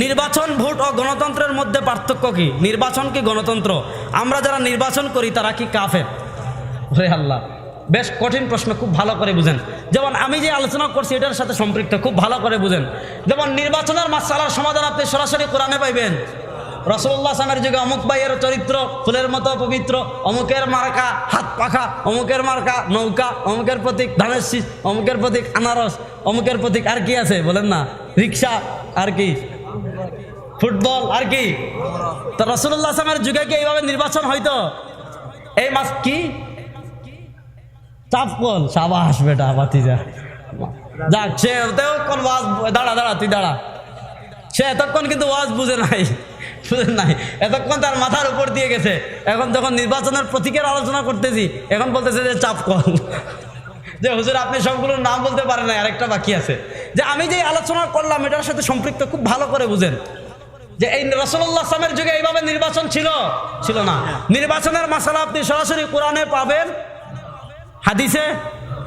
নির্বাচন, vote oh গণতন্ত্রের মধ্যে পার্থক্য কি? নির্বাচন কি গণতন্ত্র? আমরা যারা নির্বাচন করি তারা কি কাফের? ওরে আল্লাহ, বেশ কঠিন প্রশ্ন, খুব ভালো করে বুঝেন। যেমন আমি যে আলোচনা করছি এটার সাথে সম্পৃক্ত, খুব ভালো করে বুঝেন। যেমন নির্বাচনের মাসআলার সমাধান আপনি সরাসরি কোরআনে পাইবেন। রাসূলুল্লাহ সাল্লাল্লাহু আলাইহি ওয়াসাল্লামের যুগে অমুক ভাইয়ের চরিত্র ফুলের মতো পবিত্র, অমুকের মার্কা হাত পাখা, অমুকের মার্কা নৌকা, অমুকের প্রতীক ধানের শীষ, অমুকের প্রতীক আনারস, অমুকের প্রতীক আর কি আছে বলেন না, রিক্সা, আর কি ফুটবল, আর কি। তো রাসূলুল্লাহ সাল্লাল্লাহু আলাইহি ওয়াসাল্লামের যুগে কি এইভাবে নির্বাচন হইতো? এই মাস কি চাপকল, সাবাস বেটা বাতিজা, যাক সে এতক্ষণ ওয়াজ, দাঁড়া তুই দাঁড়া, সে এতক্ষণ কিন্তু ওয়াজ বুঝে নাই, বুঝেন নাই, এতক্ষণ তার মাথার উপর দিয়ে গেছে। এখন যখন নির্বাচনের প্রতীকের আলোচনা করতেছি এখন বলতেছে যে চাপকল। যে হুজুর আপনি সবগুলোর নাম বলতে পারেন না, আরেকটা বাকি আছে। যে আমি যে আলোচনা করলাম এটার সাথে সম্পৃক্ত, খুব ভালো করে বুঝেন যে এই রাসূলুল্লাহ সাল্লাল্লাহু আলাইহি ওয়াসাল্লামের যুগে এইভাবে নির্বাচন ছিল না। নির্বাচনের মাসালা আপনি সরাসরি কোরআনে পাবেন, হাদিসে,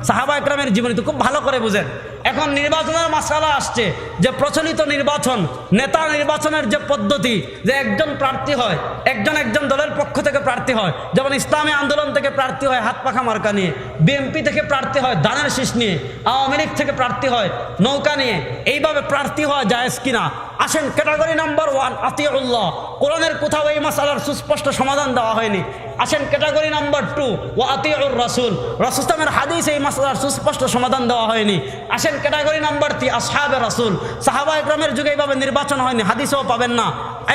সাহাবা একরামের জীবনী, তো খুব ভালো করে বুঝেন। এখন নির্বাচনের মাসালা আসছে যে প্রচলিত নির্বাচন, নেতা নির্বাচনের যে পদ্ধতি, যে একজন প্রার্থী হয়, একজন দলের পক্ষ থেকে প্রার্থী হয়। যেমন ইসলামী আন্দোলন থেকে প্রার্থী হয় হাত পাখা মার্কা নিয়ে, বিএনপি থেকে প্রার্থী হয় ধানের শীষ নিয়ে, আওয়ামী লীগ থেকে প্রার্থী হয় নৌকা নিয়ে। এইভাবে প্রার্থী হওয়া জায়েজ কিনা? আসেন, ক্যাটাগরি নাম্বার 1 আতিউল্লাহ। কোরআনের কোথাও এই মাসালার সুস্পষ্ট সমাধান দেওয়া হয়নি। আসেন ক্যাটাগরি নাম্বার 2 ওয়া আতিউর রাসূল। রাসূলের হাদিসে এই মাসালার সুস্পষ্ট সমাধান দেওয়া হয়নি। আসেন ক্যাটাগরি নাম্বার 3 আসহাবে রাসূল। সাহাবা একরামের যুগে এইভাবে নির্বাচন হয়নি, হাদিসেও পাবেন না।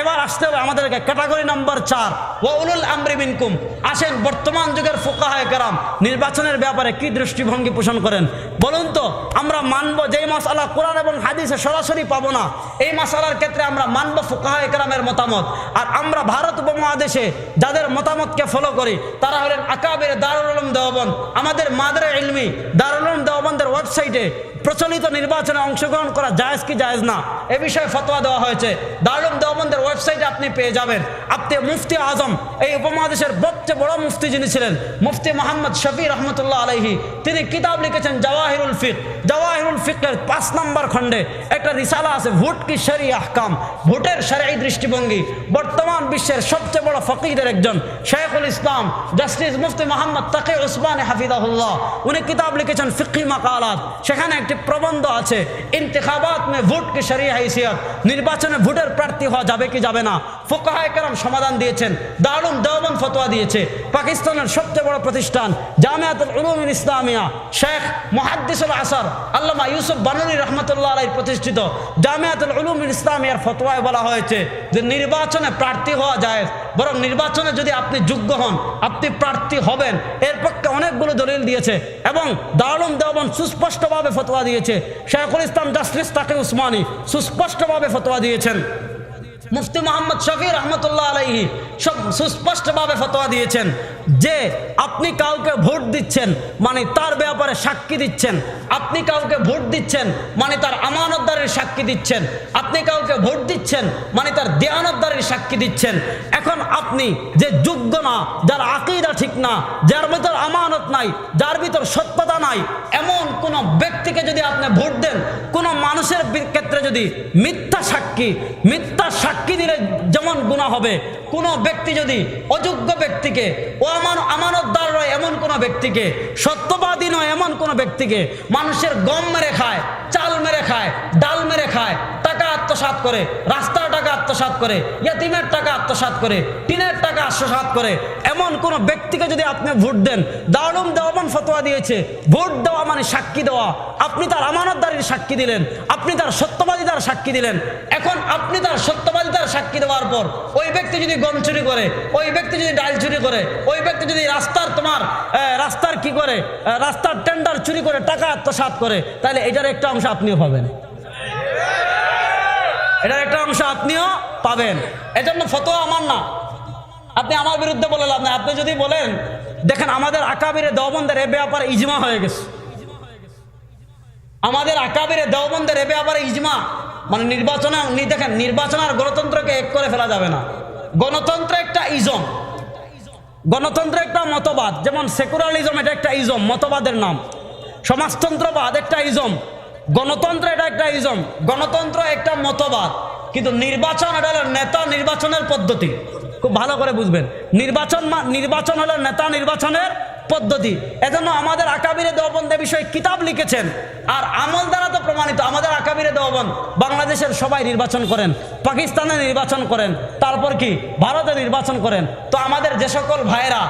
এবার আসতে হবে আমাদেরকে ক্যাটাগরি নাম্বার 4 ওয়া উলুল আমরি মিনকুম। আসেন বর্তমান যুগের ফুকাহায়ে কেরাম নির্বাচনের ব্যাপারে কি দৃষ্টিভঙ্গি পোষণ করেন বলুন তো। আমরা মানব যেই মাসালা কোরআন এবং হাদিসে সরাসরি পাবো না, এই মাসালার ক্ষেত্রে আমরা মানব ফুকাহায়ে কেরামের মতামত। আর আমরা ভারত উপমহাদেশে যাদের মতামতকে ফলো করি তারা হলেন আকাবির দারুল উলুম দেওবন্দ। আমাদের মাদরে ইলমি দারুল উলুম দেওবন্দের ওয়েবসাইটে প্রচলিত নির্বাচনে অংশগ্রহণ করা জায়েজ কি জায়েজ না এ বিষয়ে ফতোয়া দেওয়া হয়েছে। দারুল উলুম দেওবন্দের ওয়েবসাইটে আপনি পেয়ে যাবেন। আপনি মুফতি আজম, এই উপমহাদেশের সবচেয়ে বড় মুফতি যিনি ছিলেন মুফতি মুহাম্মদ শফি রহমতুল্লাহ আলাইহি, তিনি কিতাব লিখেছেন জাওয়াহিরুল ফিকহ। জাওয়াহিরুল ফিকহের 5 নম্বর খণ্ডে একটা রিসালা আছে, ভোট কি শরঈ আহকাম, ভোটের শরঈ দৃষ্টিভঙ্গি। বর্তমান বিশ্বের সবচেয়ে বড় ফকিহদের একজন শেখুল ইসলাম জাস্টিস মুফতি মুহাম্মদ তাকি উসমানী হাফিজাহুল্লাহ, উনি কিতাব লিখেছেন ফিকহি মাকালাত। সেখানে একটি প্রবন্ধ আছে ইন্তিখাবাত মে ভোট কি শরঈ হাইসিয়ত, নির্বাচনে ভোটের প্রার্থী হওয়া যাবে কি যাবে না। ফুকাহায়ে কেরাম সমাধান দিয়েছেন, দারুল উলুম দেওবন্দ ফতোয়া দিয়েছে। পাকিস্তানের সবচেয়ে বড় প্রতিষ্ঠান জামিয়াতুল উলুম ইসলামিয়া, শেখ মুহাদ্দিসুল আসর আল্লামা ইউসুফ বানুনী রহমতুল্লাহ আলাইহি প্রতিষ্ঠিত জামিয়াতুল উলুম ইসলামিয়ার ফতোয়ায় বলা হয়েছে যে নির্বাচনে প্রার্থী হওয়া জায়েজ, বরং নির্বাচনে যদি আপনি যোগ্য হন আপনি প্রার্থী হবেন, এর পক্ষে অনেকগুলো দলিল দিয়েছে। এবং দারুল উলুম দেওবন্দ সুস্পষ্টভাবে ফতোয়া দিয়েছে। শেখুল ইসলাম জাস্টিস তাকি উসমানী সুস্পষ্টভাবে ফতোয়া দিয়েছেন। মুফতি মুহাম্মদ শফি রহমতুল্লাহ আলাইহি সব সুস্পষ্টভাবে ফতোয়া দিয়েছেন যে আপনি কাউকে ভোট দিচ্ছেন মানে তার ব্যাপারে সাক্ষী দিচ্ছেন, আপনি কাউকে ভোট দিচ্ছেন মানে তার আমানতদারির সাক্ষী দিচ্ছেন, আপনি কাউকে ভোট দিচ্ছেন মানে তার দেয়ানতদারির সাক্ষী দিচ্ছেন। এখন আপনি যে যোগ্য না, যার আকীদা ঠিক না, যার ভিতর আমানত নাই, যার ভিতর সত্যতা নাই, এমন কোন ব্যক্তিকে যদি আপনি ভোট দেন, কোন মানুষের ক্ষেত্রে যদি মিথ্যা সাক্ষী দিলে যেমন গুনাহ হবে, কোন ব্যক্তি যদি অযোগ্য ব্যক্তিকে, ও আমানতদার নয় এমন কোন ব্যক্তিকে, সত্যবাদী নয় এমন কোন ব্যক্তিকে মানুষের গম মেরে খায়, চাল মেরে খায়, ডাল মেরে খায়, টাকা আত্মসাৎ করে, রাস্তার টাকা আত্মসাৎ করে, ইয়েতিমের টাকা আত্মসাৎ করে, টিনের টাকা আত্মসাৎ করে, এমন কোন ব্যক্তিকে যদি আপনি ভোট দেন, দারুল উলুম দেওবন্দ ফতোয়া দিয়েছে ভোট দেওয়া মানে সাক্ষী দেওয়া। আপনি তার আমানতদারির সাক্ষী দিলেন, আপনি তার সত্যবাদিতার সাক্ষী দিলেন। এখন আপনি তার সত্যবাদিতার সাক্ষী দেওয়ার পর ওই ব্যক্তি যদি গম চুরি করে, ওই ব্যক্তি যদি ডাল চুরি করে, ওই ব্যক্তি যদি রাস্তার টেন্ডার চুরি করে টাকা আত্মসাৎ করে, তাহলে এটার একটা অংশ আপনিও পাবেন, এটার একটা অংশ আপনিও পাবেন। এজন্য ফতোয়া আমার না, আপনি আমার বিরুদ্ধে বলে লাভ নাই। আপনি যদি বলেন দেখেন আমাদের আকাবিরে দেওবন্দের এ ব্যাপারে ইজমা হয়ে গেছে, আমাদের আকাবিরে দেওবন্দের এ ব্যাপারে ইজমা, মানে নির্বাচনে দেখেন নির্বাচন আর গণতন্ত্রকে এক করে ফেলা যাবে না। গণতন্ত্র একটা ইজম, গণতন্ত্র একটা মতবাদ, যেমন সেকুলারিজম এটা একটা ইজম, মতবাদের নাম। সমাজতন্ত্রবাদ একটা ইজম, গণতন্ত্র এটা একটা ইজম, গণতন্ত্র একটা মতবাদ। কিন্তু নির্বাচন এটা হলো নেতা নির্বাচনের পদ্ধতি। খুব ভালো করে বুঝবেন, নির্বাচন হলো নেতা নির্বাচনের পদ্ধতি। এজন্য আমাদের আকাবিরে দেওবন্দের বিষয়ে কিতাব লিখেছেন, আর আমল দ্বারা তো প্রমাণিত। আমাদের আকাবিরে দেওবন্দ বাংলাদেশের সবাই নির্বাচন করেন, পাকিস্তানে নির্বাচন করেন, তারপর কি ভারতে নির্বাচন করেন। তো আমাদের যে সকল ভাইয়েরা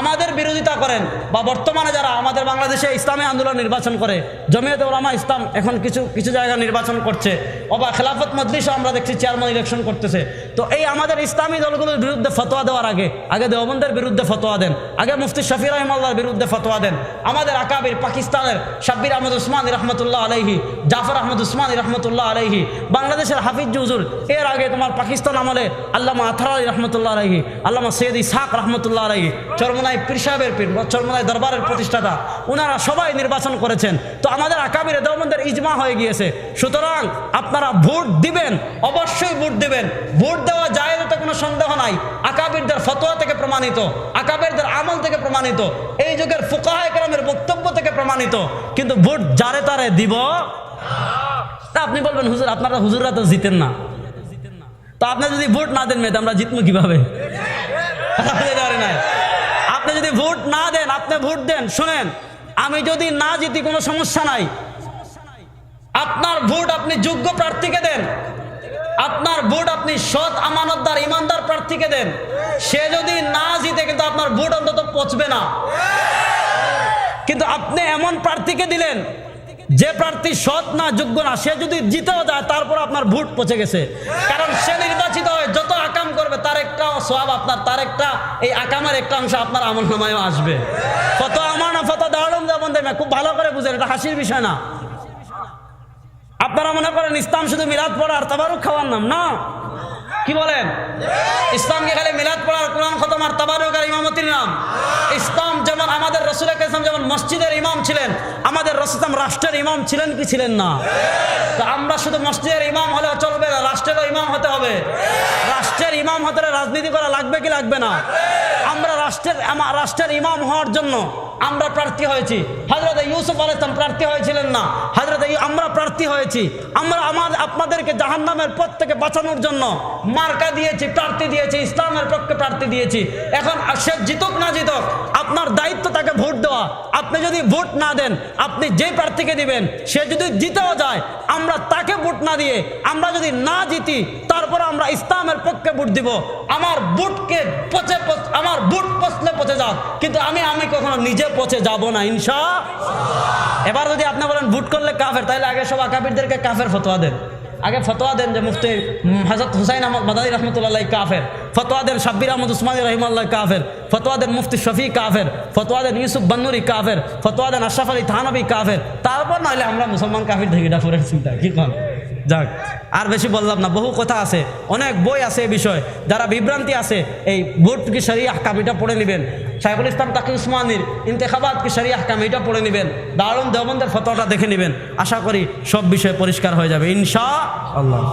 আমাদের বিরোধিতা করেন, বা বর্তমানে যারা আমাদের বাংলাদেশে ইসলামী আন্দোলন নির্বাচন করে, জমিয়তে উলামা ইসলাম এখন কিছু জায়গা নির্বাচন করছে, অবা খেলাফত মজলিসও আমরা দেখছি চেয়ারম্যান ইলেকশন করতেছে। তো এই আমাদের ইসলামী দলগুলোর বিরুদ্ধে ফতোয়া দেওয়ার আগে দেওবন্দের বিরুদ্ধে ফতোয়া দেন, আগে মুফতি শফি রহমাল্লাহর বিরুদ্ধে ফতোয়া দেন। আমাদের আকাবির পাকিস্তানের শাব্বির আহমদ উসমানী রহমতুল্লাহ আলাইহি, জাফর আহমদ উসমানী রহমতুল্লাহ আলাইহি, বাংলাদেশের হাফিজ হুজুর, এর আগে তোমার পাকিস্তান আমলে আল্লামা আথর আলী রহমতুল্লাহ আলাইহি, আল্লামা সৈয়দ ইসহাক রহমতুল্লাহ আলাইহি, চরমোনাই পীর সাহেবের পীর, চরমোনাই দরবারের প্রতিষ্ঠাতা, ওনারা সবাই নির্বাচন করেছেন। তো আমাদের আকাবিরে দেওবন্দের ইজমা হয়ে গিয়েছে। সুতরাং আপনারা ভোট দিবেন, অবশ্যই ভোট দিবেন। ভোট দেওয়া যায় এতে কোনো সন্দেহ নাই, আকাবিরদের ফতোয়া থেকে প্রমাণিত, আকাবিরদের আমল থেকে প্রমাণিত, এই যুগের ফুকাহায়ে কেরামের বক্তব্য থেকে প্রমাণিত। কিন্তু ভোট যারে তারে দিব তা আপনি বলবেন হুজুর আপনারা হুজুররা তো জিতেন না, তো আপনি যদি ভোট না দেন মেয়েতে আমরা জিতবো কিভাবে? আপনি যদি ভোট না দেন, আপনি ভোট দেন, শুনেন, আমি যদি না জিতি কোনো সমস্যা নাই, আপনার ভোট আপনি যোগ্য প্রার্থীকে দেন, আপনার ভোট আপনি সৎ আমানতদার ইমানদার প্রার্থীকে দেন, সে যদি না জিতে কিন্তু আপনার ভোট অন্তত পচবে না। কিন্তু আপনি এমন প্রার্থীকে দিলেন যে প্রার্থী সৎ না, যোগ্য না, সে যদি জিতেও যায় তারপর আপনার ভোট পচে গেছে। কারণ সে নির্বাচিত হয়, যত আকাম করবে তার একটা সওয়াব আপনার, তার একটা এই আকামের একটা অংশ আপনার আমলনামায়ও আসবে। কত আমার না ফতো দাঁড়াম যেমন দেবে, খুব ভালো করে বুঝেন, এটা হাসির বিষয় না। আপনারা মনে করেন ইসলাম শুধু মিলাদ পড়া আর তাবারুক খাওয়ার নাম না, কি বলেন? ইসলামকে খালি মিলাদ পড়ার, কোরআন খতম আর তাবারুক আর ইমামতির নাম? ইসলাম যেমন আমাদের রাসূল ইসলাম যেমন মসজিদের ইমাম ছিলেন, আমাদের রাসূল রাষ্ট্রের ইমাম ছিলেন কি ছিলেন না? তো আমরা শুধু মসজিদের ইমাম হলে চলবে না, রাষ্ট্রেরও ইমাম হতে হবে। রাষ্ট্রের ইমাম হতে রাজনীতি করা লাগবে কি লাগবে না? আমরা রাষ্ট্রের ইমাম হওয়ার জন্য আমরা প্রার্থী হয়েছি। হযরত ইউসুফ আলাইহিস সালাম প্রার্থী হয়েছিলেন না? আমরা প্রার্থী হয়েছি। আমরা আপনাদেরকে জাহান্নামের পথ থেকে বাঁচানোর জন্য মার্কা দিয়েছি, প্রার্থী দিয়েছি, ইসলামের পক্ষে প্রার্থী দিয়েছি। এখন সে জিতুক না জিতুক, আপনার দায়িত্ব তাকে ভোট দেওয়া। আপনি যদি ভোট না দেন, আপনি যে প্রার্থীকে দিবেন সে যদি জিতেও যায়, আমরা তাকে ভোট না দিয়ে, আমরা যদি না জিতি, তারপর আমরা ইসলামের পক্ষে ভোট দিব। আমার ভোটকে আমার ভোট পচলে পচে যাক, কিন্তু আমি কখনো নিজে পচে যাব না, ইনশাআল্লাহ। এবার যদি আপনি বলেন ভোট করলে কাফের, তাহলে আগে সব আকাবিরদেরকে কাফের ফতোয়া দেন। আগে ফতোয়া দেন যে মুফতি হযরত হুসাইন আহমদ মাদানী রহমতুল্লাহ কাফের, ফতোয়া দেন শাব্বির আহমদ উসমানী রহিমাল্লাহ কাফের, ফতোয়া দেন মুফতি শফি কাফের, ফতোয়া দেন ইউসুফ বান্নুরি কাফের, ফতোয়া দেন আশরাফ আলী থানবী কাফের। তারপর নাহলে আমরা মুসলমান কাফির থেকে এটা ফুরের চিন্তা কি কন? যাক, আর বেশি বললাম না, বহু কথা আছে, অনেক বই আছে এই বিষয়ে। যারা বিভ্রান্তি আছে, এই ভোট কি শরিয়া আহকাম এটা পড়ে নেবেন, শাইখুল ইসলাম তাকি উসমানীর ইন্তেখাবাত কি শরিয়া আহকাম এটা পড়ে নেবেন, দারুল দেওবন্দের ফতোয়াটা দেখে নেবেন। আশা করি সব বিষয় পরিষ্কার হয়ে যাবে ইনশাআল্লাহ।